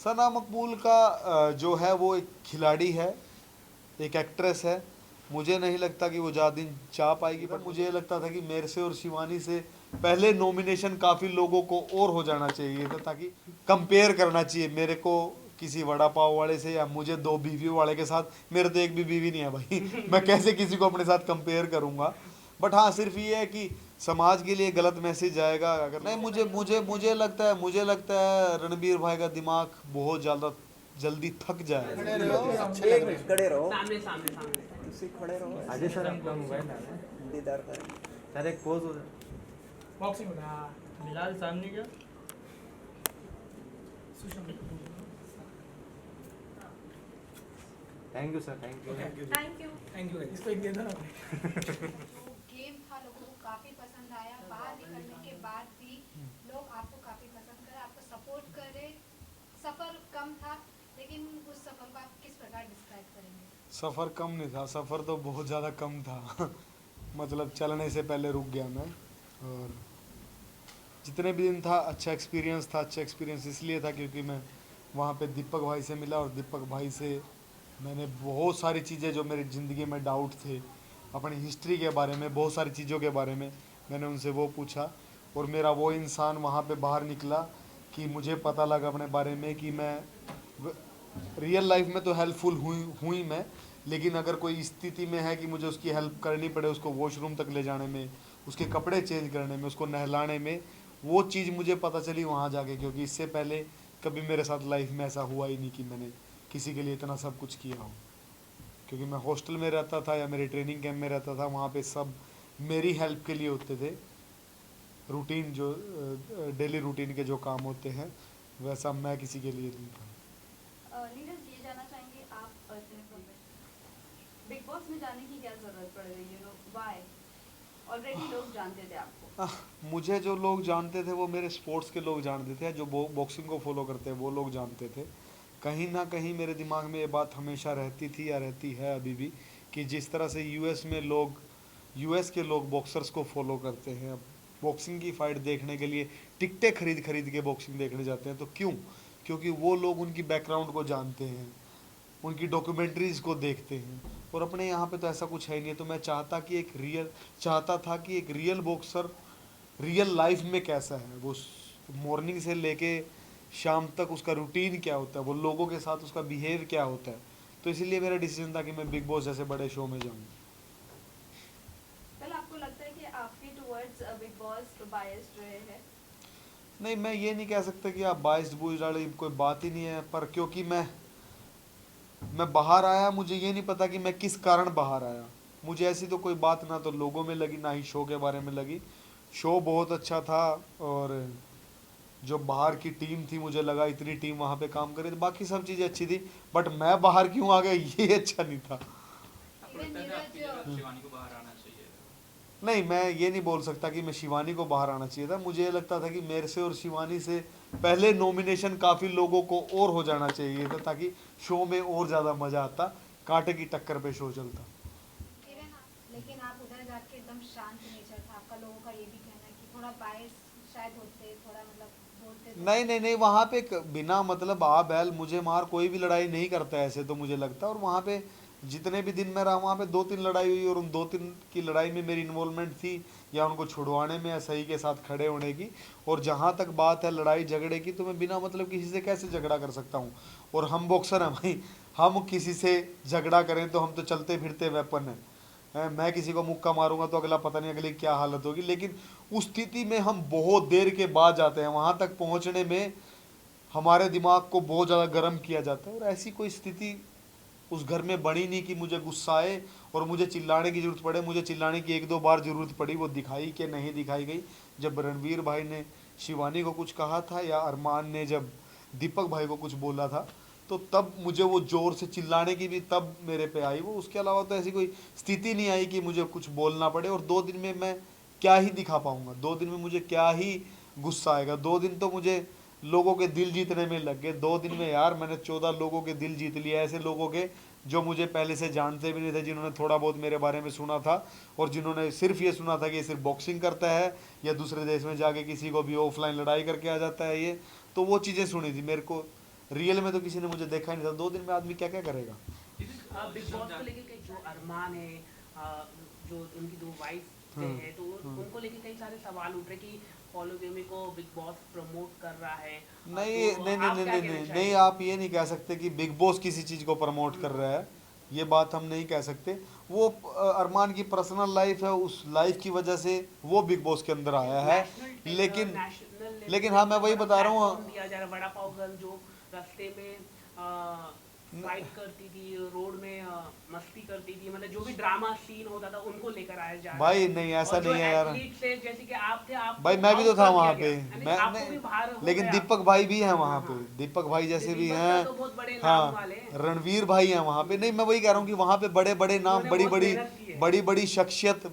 सना मकबूल का जो है वो एक खिलाड़ी है, एक एक्ट्रेस है। मुझे नहीं लगता कि वो ज़्यादा दिन चाह पाएगी, पर मुझे ये लगता था कि मेरे से और शिवानी से पहले नॉमिनेशन काफ़ी लोगों को और हो जाना चाहिए था, ताकि कंपेयर करना चाहिए मेरे को किसी वड़ा पाव वाले से या मुझे 2 बीवी वाले के साथ। मेरे तो एक भी बीवी नहीं है भाई मैं कैसे किसी को अपने साथ कंपेयर करूंगा। बट हाँ, सिर्फ ये है कि समाज के लिए गलत मैसेज जाएगा अगर नहीं। मुझे लगता है रणबीर भाई का दिमाग बहुत ज़्यादा जल्दी थक जाएगा। खड़े रहो, अच्छे लग रहे हैं। खड़े रहो, सामने सामने सामने तुसी खड़े रहो, अजय सर आपका मोबाइल आ रहा है दीदार करें। सर, एक पोज हो जाए। बॉक्सिंग होता है। बिलाल सामने क्या? Thank you sir, thank you. Thank you इसको एक दे दो ना। गेम था, लोगों को काफी पसंद आया। बाहर निकलने के बाद भी लोग आपको काफी पसंद करे, आपको सपोर्ट करे। सफर कम था, लेकिन उस सफर को आप किस प्रकार डिस्क्राइब करेंगे? सफ़र कम नहीं था, सफ़र तो बहुत ज़्यादा कम था मतलब चलने से पहले रुक गया मैं। और जितने भी दिन था अच्छा एक्सपीरियंस था। अच्छा एक्सपीरियंस इसलिए था क्योंकि मैं वहाँ पे दीपक भाई से मिला, और दीपक भाई से मैंने बहुत सारी चीज़ें जो मेरी ज़िंदगी में डाउट थे, अपनी हिस्ट्री के बारे में, बहुत सारी चीज़ों के बारे में मैंने उनसे वो पूछा। और मेरा वो इंसान वहाँ पे बाहर निकला कि मुझे पता लगा अपने बारे में कि मैं रियल लाइफ में तो हेल्पफुल हुई मैं, लेकिन अगर कोई स्थिति में है कि मुझे उसकी हेल्प करनी पड़े, उसको वॉशरूम तक ले जाने में, उसके कपड़े चेंज करने में, उसको नहलाने में, वो चीज़ मुझे पता चली वहाँ जाके। क्योंकि इससे पहले कभी मेरे साथ लाइफ में ऐसा हुआ ही नहीं कि मैंने किसी के लिए इतना सब कुछ किया हो। क्योंकि मैं हॉस्टल में रहता था या मेरे ट्रेनिंग कैंप में रहता था, वहाँ पे सब मेरी हेल्प के लिए होते थे। रूटीन जो डेली रूटीन के जो काम होते हैं, वैसा मैं किसी के लिए नहीं था। नीरज, ये जानना चाहेंगे आप बिग बॉस में जाने की क्या जरूरत पड़ रही है? व्हाई? ऑलरेडी लोग जानते थे आपको। मुझे जो लोग जानते थे वो मेरे स्पोर्ट्स के लोग जानते थे, जो बॉक्सिंग को फॉलो करते हैं वो लोग जानते थे। कहीं ना कहीं मेरे दिमाग में ये बात हमेशा रहती थी या रहती है अभी भी, कि जिस तरह से यूएस के लोग बॉक्सर्स को फॉलो करते हैं, बॉक्सिंग की फ़ाइट देखने के लिए टिकटें खरीद खरीद के बॉक्सिंग देखने जाते हैं। तो क्यों? क्योंकि वो लोग उनकी बैकग्राउंड को जानते हैं, उनकी डॉक्यूमेंट्रीज़ को देखते हैं। और अपने यहाँ पे तो ऐसा कुछ है ही नहीं। तो मैं चाहता था कि एक रियल बॉक्सर रियल लाइफ में कैसा है, वो मॉर्निंग से लेके शाम तक उसका रूटीन क्या होता है, वो लोगों के साथ उसका बिहेव क्या होता है। तो इसीलिए मेरा डिसीजन था कि मैं बिग बॉस जैसे बड़े शो में जाऊँ। कल आपको लगता है कि आपके टुवर्ड्स बिग बॉस बायस्ड रहे हैं? नहीं, मैं ये नहीं कह सकता कि आप बाइस्ड बूझ वाली कोई बात ही नहीं है, पर क्योंकि मैं बाहर आया, मुझे ये नहीं पता कि मैं किस कारण बाहर आया। मुझे ऐसी तो कोई बात ना तो लोगों में लगी, ना ही शो के बारे में लगी। शो बहुत अच्छा था, और जो बाहर की टीम थी, मुझे लगा इतनी टीम वहाँ पे काम करे, तो बाकी सब चीज़ें अच्छी थी। बट मैं बाहर क्यों आ गया ये अच्छा नहीं था। इवन नीरज, शिवानी को बाहर आना चाहिए। नहीं, मैं ये नहीं बोल सकता कि मैं शिवानी को बाहर आना चाहिए था। मुझे ये लगता था कि मेरे से और शिवानी से पहले नॉमिनेशन काफ़ी लोगों को और हो जाना चाहिए था, ताकि शो में और ज़्यादा मज़ा आता, कांटे की टक्कर पे शो चलता। लेकिन आप उधर जाके एकदम शांत नेचर था आपका। लोगों का ये भी कहना है कि थोड़ा बायस शायद होते, थोड़ा मतलब बोलते तो। नहीं, वहाँ पे बिना मतलब आ बैल मुझे मार कोई भी लड़ाई नहीं करता ऐसे तो मुझे लगता है। और वहाँ पे जितने भी दिन मैं रहा, वहाँ पे 2-3 लड़ाई हुई, और उन 2-3 की लड़ाई में मेरी इन्वॉल्वमेंट थी, या उनको छुड़वाने में या सही के साथ खड़े होने की। और जहाँ तक बात है लड़ाई झगड़े की, तो मैं बिना मतलब किसी से कैसे झगड़ा कर सकता हूँ। और हम बॉक्सर हैं भाई, हम किसी से झगड़ा करें तो हम तो चलते फिरते वेपन हैं। मैं किसी को मुक्का मारूंगा तो अगला पता नहीं अगली क्या हालत होगी। लेकिन उस स्थिति में हम बहुत देर के बाद जाते हैं, वहाँ तक पहुँचने में हमारे दिमाग को बहुत ज़्यादा गर्म किया जाता है। और ऐसी कोई स्थिति उस घर में बनी नहीं कि मुझे गुस्सा आए और मुझे चिल्लाने की ज़रूरत पड़े। मुझे चिल्लाने की 1-2 बार ज़रूरत पड़ी, वो दिखाई कि नहीं दिखाई गई। जब रणवीर भाई ने शिवानी को कुछ कहा था, या अरमान ने जब दीपक भाई को कुछ बोला था, तो तब मुझे वो ज़ोर से चिल्लाने की भी तब मेरे पे आई वो। उसके अलावा तो ऐसी कोई स्थिति नहीं आई कि मुझे कुछ बोलना पड़े। और 2 दिन में मैं क्या ही दिखा पाऊँगा, 2 दिन में मुझे क्या ही गुस्सा आएगा। 2 दिन तो मुझे लोगों के दिल जीतने में लग गए। 2 दिन में यार मैंने 14 लोगों के दिल जीत लिए, ऐसे लोगों के जो मुझे पहले से जानते भी नहीं थे, जिन्होंने थोड़ा बहुत मेरे बारे में सुना था, और जिन्होंने सिर्फ ये सुना था कि ये सिर्फ बॉक्सिंग करता है या दूसरे देश में जाके किसी को भी ऑफलाइन लड़ाई करके आ जाता है ये। तो वो चीज़ें सुनी थी मेरे को। रियल में तो किसी ने मुझे देखा ही नहीं था, 2 दिन में आदमी क्या क्या करेगा। बिग बॉस को लेके कई जो अरमान है, जो उनकी 2 वाइफ है, तो उनको लेके कई सारे सवाल उठ रहे कि फॉलो गेमी को बिग बॉस प्रमोट कर रहा है। नहीं तो नहीं आप नहीं क्या नहीं कहना नहीं चाहेंगे? नहीं, आप ये नहीं कह सकते कि बिग बॉस किसी चीज़ को प्रमोट कर रहा है, ये बात हम नहीं कह सकते। वो अरमान की पर्सनल लाइफ है, उस लाइफ की वजह से वो बिग बॉस के अंदर आया है। लेकिन हाँ, मैं वही बता रहा हूँ, दिया जा रहा है, वड़ा पाव गर्ल जो रास्ते में फाइट करती थी, रोड में मस्ती करती थी, मतलब जो भी ड्रामा सीन होता था उनको लेकर आया जा रहा भाई है। नहीं ऐसा और जो नहीं है यार। athletes थे, जैसे कि आप थे, आप भाई मैं भी तो था वहाँ पे, आपको भी बाहर हो लेकिन गया। दीपक भाई भी हैं वहाँ पे, दीपक भाई जैसे भी दीपक हैं, तो बहुत बड़े नाम हाँ वाले हैं। रणवीर भाई हैं वहाँ पे। नहीं मैं वही कह रहा हूँ कि वहाँ पे बड़े बड़े नाम, उन्होंने बड़ी बहुत बड़ी मेहनत की है। बड़ी बड़ी शख्सियत,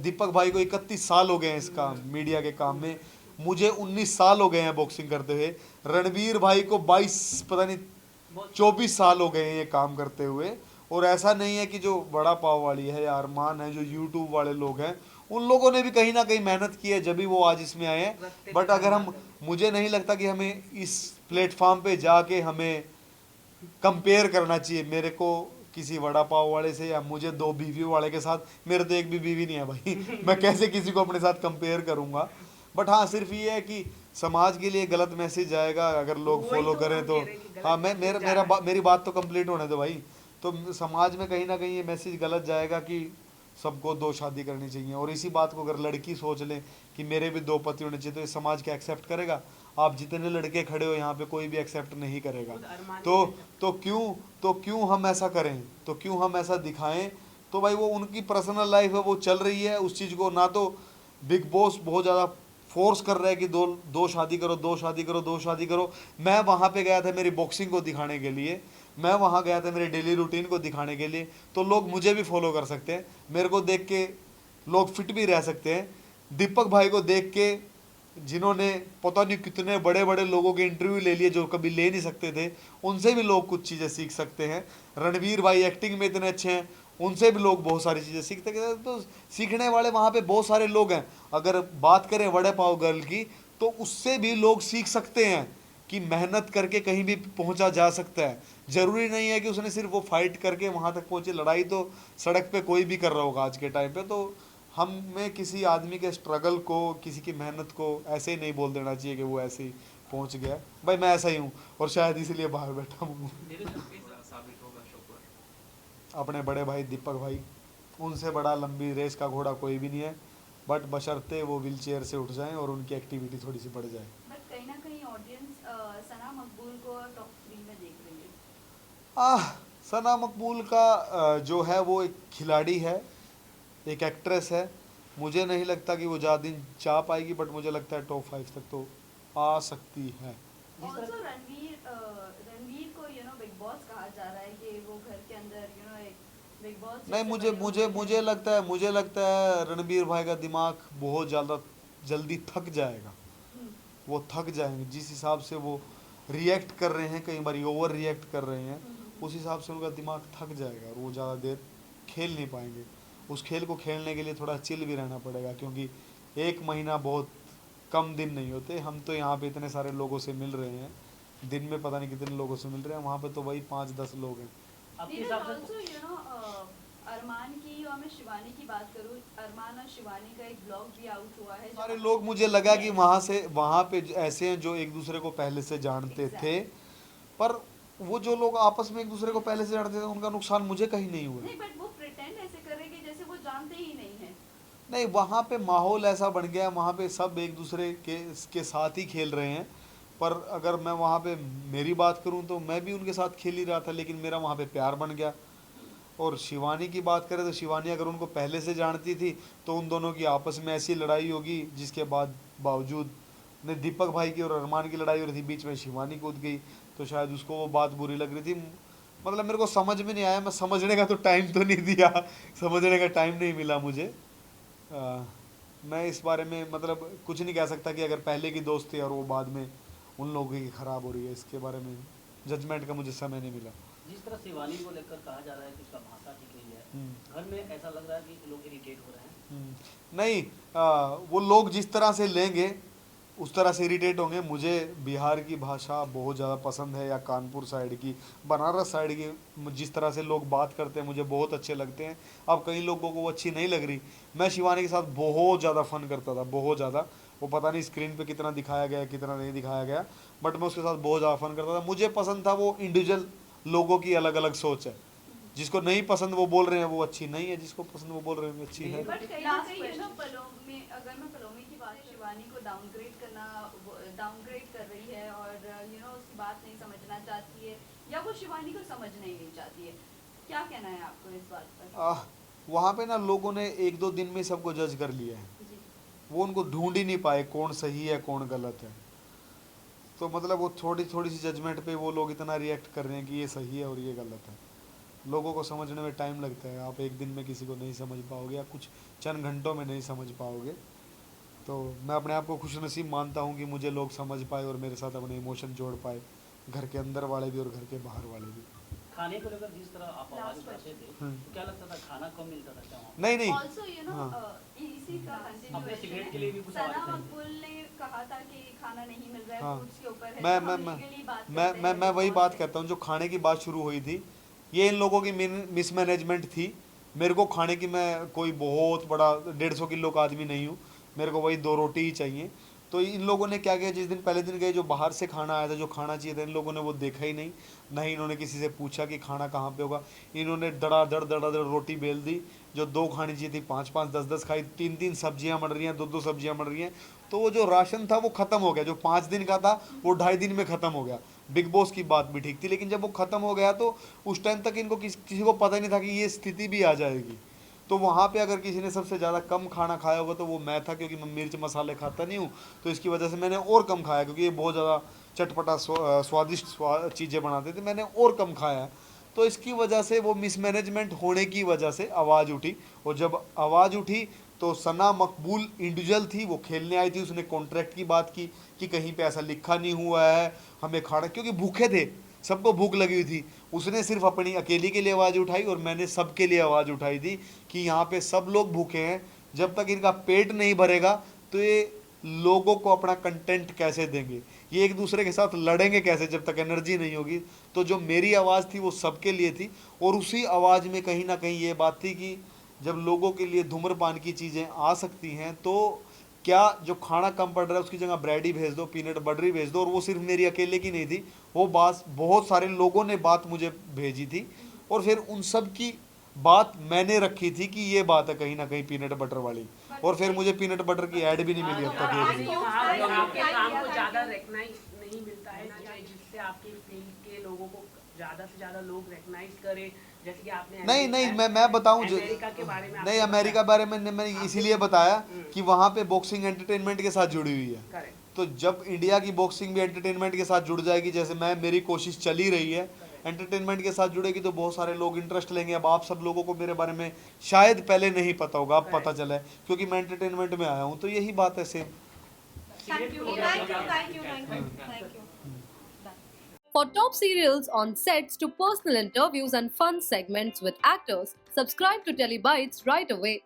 दीपक भाई को 31 साल हो गए हैं इसका मीडिया के काम में, मुझे 19 साल हो गए हैं बॉक्सिंग करते हुए, रणवीर भाई को 22 पता नहीं 24 साल हो गए हैं ये काम करते हुए। और ऐसा नहीं है कि जो बड़ा पाव वाली है या अरमान है, जो यूट्यूब वाले लोग हैं, उन लोगों ने भी कहीं ना कहीं मेहनत की है जब भी वो आज इसमें आए हैं। बट अगर हम, मुझे नहीं लगता कि हमें इस प्लेटफॉर्म पे जाके हमें कंपेयर करना चाहिए मेरे को किसी वड़ा पाव वाले से, या मुझे 2 बीवी वाले के साथ। मेरे तो एक भी बीवी नहीं है भाई मैं कैसे किसी को अपने साथ कंपेयर करूंगा। बट हाँ, सिर्फ ये है कि समाज के लिए गलत मैसेज जाएगा अगर लोग फॉलो करें तो। हाँ मेरी बात तो कंप्लीट होने दो भाई। तो समाज में कहीं ना कहीं ये मैसेज गलत जाएगा कि सबको 2 शादी करनी चाहिए, और इसी बात को अगर लड़की सोच लें कि मेरे भी 2 पति होने चाहिए, तो ये समाज क्या एक्सेप्ट करेगा? आप जितने लड़के खड़े हो यहाँ पे कोई भी एक्सेप्ट नहीं करेगा। तो क्यों हम ऐसा करें, तो क्यों हम ऐसा दिखाएं? तो भाई वो उनकी पर्सनल लाइफ है, वो चल रही है, उस चीज़ को ना तो बिग बॉस बहुत ज़्यादा फोर्स कर रहा है कि दो शादी करो, 2 शादी करो, 2 शादी करो। मैं वहाँ पे गया था मेरी बॉक्सिंग को दिखाने के लिए, मैं वहाँ गया था मेरे डेली रूटीन को दिखाने के लिए, तो लोग मुझे भी फॉलो कर सकते हैं, मेरे को देख के लोग फिट भी रह सकते हैं। दीपक भाई को देख के जिन्होंने पता नहीं कितने बड़े बड़े लोगों के इंटरव्यू ले लिए जो कभी ले नहीं सकते थे, उनसे भी लोग कुछ चीज़ें सीख सकते हैं। रणवीर भाई एक्टिंग में इतने अच्छे हैं, उनसे भी लोग बहुत सारी चीज़ें सीखते हैं। तो सीखने वाले वहाँ पे बहुत सारे लोग हैं। अगर बात करें वड़े पाव गर्ल की, तो उससे भी लोग सीख सकते हैं कि मेहनत करके कहीं भी पहुंचा जा सकता है। ज़रूरी नहीं है कि उसने सिर्फ वो फाइट करके वहाँ तक पहुँचे। लड़ाई तो सड़क पे कोई भी कर रहा होगा आज के टाइम पे। तो हमें किसी आदमी के स्ट्रगल को, किसी की मेहनत को ऐसे ही नहीं बोल देना चाहिए कि वो ऐसे ही पहुँच गया। भाई मैं ऐसा ही हूँ, और शायद इसीलिए बाहर बैठा हूँ। साबित होगा शो पर। अपने बड़े भाई दीपक भाई, उनसे बड़ा लंबी रेस का घोड़ा कोई भी नहीं है, बट बशर्ते वो व्हील चेयर से उठ जाएं और उनकी एक्टिविटी थोड़ी सी बढ़ जाए। बट कहीं ना कहीं ऑडियंस सना मकबूल को टॉप 3 में देख रही है। सना मकबूल का जो है वो एक खिलाड़ी है, एक एक्ट्रेस है। मुझे नहीं लगता कि वो ज़्यादा दिन चाह पाएगी, बट मुझे लगता है टॉप 5 तक तो आ सकती है। ऑल्सो रणवीर को बिग बॉस कहा जा रहा है कि वो घर के अंदर एक बिग बॉस। नहीं, मुझे लगता है रणबीर भाई का दिमाग बहुत ज़्यादा जल्दी थक जाएगा। वो थक जाएंगे जिस हिसाब से वो रिएक्ट कर रहे हैं, कई बार ओवर रिएक्ट कर रहे हैं, उस हिसाब से उनका दिमाग थक जाएगा और वो ज़्यादा देर खेल नहीं पाएंगे। उस खेल को खेलने के लिए थोड़ा चिल भी रहना पड़ेगा, क्योंकि 1 महीना बहुत कम दिन नहीं होते। हम तो यहाँ पे इतने सारे लोगों से मिल रहे हैं, दिन में पता नहीं कितने लोगों से मिल रहे हैं, वहाँ पे तो वही 5-10 लोग हैं। आपके हिसाब से अरमान की और मैं शिवानी की बात करूँ, अरमान और शिवानी का एक ब्लॉग भी आउट हुआ है। सारे लोग, मुझे लगा कि वहाँ पे ऐसे हैं जो एक दूसरे को पहले से जानते थे, पर वो जो लोग आपस में एक दूसरे को पहले से जानते थे उनका नुकसान मुझे कहीं नहीं हुआ। नहीं, बट वो प्रिटेंड ऐसे कर रहे हैं जैसे वो जानते ही नहीं है। नहीं, वहाँ पे माहौल ऐसा बन गया, वहाँ पे सब एक दूसरे के साथ ही खेल रहे हैं। पर अगर मैं वहाँ पे मेरी बात करूँ तो मैं भी उनके साथ खेल ही रहा था, लेकिन मेरा वहाँ पे प्यार बन गया। और शिवानी की बात करें तो शिवानी अगर उनको पहले से जानती थी तो उन दोनों की आपस में ऐसी लड़ाई होगी जिसके बावजूद ने दीपक भाई की और अरमान की लड़ाई हो रही थी, बीच में शिवानी कूद गई, तो शायद उसको वो बात बुरी लग रही थी। मतलब मेरे को समझ में नहीं आया, मैं समझने का तो टाइम तो नहीं दिया, समझने का टाइम नहीं मिला मुझे। मैं इस बारे में मतलब कुछ नहीं कह सकता कि अगर पहले की दोस्त थी और वो बाद में उन लोगों की ख़राब हो रही है, इसके बारे में जजमेंट का मुझे समय नहीं मिला। जिस तरह शिवानी को लेकर कहा जा रहा है कि उसका भाषा ठीक नहीं है, घर में ऐसा लग रहा है कि लोग इरिटेट हो रहे हैं। नहीं, वो लोग जिस तरह से लेंगे उस तरह से इरिटेट होंगे। मुझे बिहार की भाषा बहुत ज़्यादा पसंद है, या कानपुर साइड की, बनारस साइड की जिस तरह से लोग बात करते हैं मुझे बहुत अच्छे लगते हैं। अब कई लोगों को वो अच्छी नहीं लग रही। मैं शिवानी के साथ बहुत ज़्यादा फन करता था, बहुत ज़्यादा। वो पता नहीं स्क्रीन पे कितना दिखाया गया कितना नहीं दिखाया गया, बट मैं उसके साथ बहुत ज़्यादा फन करता था। मुझे पसंद था वो इंडिविजुअल लोगों की अलग अलग सोच है। जिसको नहीं पसंद वो बोल रहे हैं वो अच्छी नहीं है, जिसको पसंद वो बोल रहे हैं वो अच्छी है। बट कहीं ना कहीं यू नो पलोमी, अगर मैं पलोमी की बात, शिवानी को डाउनग्रेड कर रही है और यू नो उसकी बात नहीं समझना चाहती है, या वो शिवानी को समझना ही नहीं चाहती है, क्या कहना है आपको इस बात पर? वहाँ पे ना लोगों ने 1-2 दिन में सबको जज कर लिया है। जी वो उनको ढूंढ ही नहीं पाए कौन सही है कौन गलत है। तो मतलब वो थोड़ी थोड़ी सी जजमेंट पे वो लोग इतना रिएक्ट कर रहे हैं कि ये सही है और ये गलत है। लोगों को समझने में टाइम लगता है। आप एक दिन में किसी को नहीं समझ पाओगे, या कुछ चंद घंटों में नहीं समझ पाओगे। तो मैं अपने आप को खुशनसीब मानता हूँ कि मुझे लोग समझ पाए और मेरे साथ अपने इमोशन जोड़ पाए, घर के अंदर वाले भी और घर के बाहर वाले भी। खाने को लेकर जिस तरह आप आवाज उठाते थे, तो क्या लगता था खाना कम मिलता था क्या वहाँ? नहीं ऑल्सो यू नो इसी का अपने सिगरेट के लिए भी कुछ सना आवाज उठाई? मकबूल ने कहा था कि खाना नहीं मिल रहा है, हाँ। फूड्स के ऊपर है, मैं तो मैं हम मैं legally बात मैं करते मैं हैं, मैं वही Big बात Boss करता हूँ। जो खाने की बात शुरू हुई थी, ये इन लोगों की मिसमैनेजमेंट थी। मेरे को खाने की, मैं कोई बहुत बड़ा 150 किलो का आदमी नहीं हूँ, मेरे को वही 2 रोटी ही चाहिए। तो इन लोगों ने क्या किया, जिस दिन पहले दिन गए जो बाहर से खाना आया था, जो खाना चाहिए था, इन लोगों ने वो देखा ही नहीं। नहीं इन्होंने किसी से पूछा कि खाना कहाँ पे होगा। इन्होंने दड़ा दड़ रोटी बेल दी। जो 2 खानी चाहिए थी 5-5 10-10 खाई। 3-3 सब्जियां बन रही हैं, 2-2 सब्जियां बन रही हैं। तो वो जो राशन था वो ख़त्म हो गया। जो 5 दिन का था वो 2.5 दिन में ख़त्म हो गया। बिग बॉस की बात भी ठीक थी, लेकिन जब वो ख़त्म हो गया तो उस टाइम तक इनको किसी को पता ही नहीं था कि ये स्थिति भी आ जाएगी। तो वहाँ पे अगर किसी ने सबसे ज़्यादा कम खाना खाया होगा तो वो मैं था, क्योंकि मैं मिर्च मसाले खाता नहीं हूँ। तो इसकी वजह से मैंने और कम खाया, क्योंकि ये बहुत ज़्यादा चटपटा स्वादिष्ट चीज़ें बनाते थे, मैंने और कम खाया। तो इसकी वजह से वो मिसमैनेजमेंट होने की वजह से आवाज़ उठी। और जब आवाज़ उठी तो सना मकबूल इंडिविजुअल थी, वो खेलने आई थी। उसने कॉन्ट्रैक्ट की बात की कि कहीं पे ऐसा लिखा नहीं हुआ है हमें खाना, क्योंकि भूखे थे, सबको भूख लगी हुई थी। उसने सिर्फ अपनी अकेली के लिए आवाज़ उठाई और मैंने सबके लिए आवाज़ उठाई थी कि यहाँ पे सब लोग भूखे हैं। जब तक इनका पेट नहीं भरेगा तो ये लोगों को अपना कंटेंट कैसे देंगे, ये एक दूसरे के साथ लड़ेंगे कैसे जब तक एनर्जी नहीं होगी। तो जो मेरी आवाज़ थी वो सबके लिए थी। और उसी आवाज़ में कहीं ना कहीं ये बात थी कि जब लोगों के लिए धूम्रपान की चीज़ें आ सकती हैं तो क्या जो खाना कम पड़ रहा है उसकी जगह ब्रेड ही भेज दो, पीनट बटर ही भेज दो। और वो सिर्फ मेरी अकेले की नहीं थी, वो बात बहुत सारे लोगों ने बात मुझे भेजी थी। और फिर उन सब की बात मैंने रखी थी कि ये बात है कहीं ना कहीं पीनट बटर वाली। और फिर मुझे पीनट बटर की ऐड भी नहीं मिली अब तक एक भी। आपके काम को ज्यादा रिकॉग्नाइज नहीं मिलता है ना, जिससे आपके फील्ड के लोगों को ज्यादा से ज्यादा लोग रिकॉग्नाइज करें, जैसे कि आपने नहीं मैं बताऊं जो अमेरिका के बारे में नहीं, अमेरिका बारे में मैंने इसीलिए बताया कि वहाँ पे बॉक्सिंग एंटरटेनमेंट के साथ जुड़ी हुई है। करेक्ट। तो जब इंडिया की बॉक्सिंग भी एंटरटेनमेंट के साथ जुड़ जाएगी, जैसे मेरी कोशिश चली रही है, एंटरटेनमेंट के साथ जुड़ेगी तो बहुत सारे लोग इंटरेस्ट लेंगे। अब आप सब लोगों को मेरे बारे में शायद पहले नहीं पता होगा, अब पता चला है क्योंकि मैं एंटरटेनमेंट में आया हूँ। तो यही बात है same. Thank you. For top serials on sets to personal interviews and fun segments with actors, subscribe to Telebytes right away.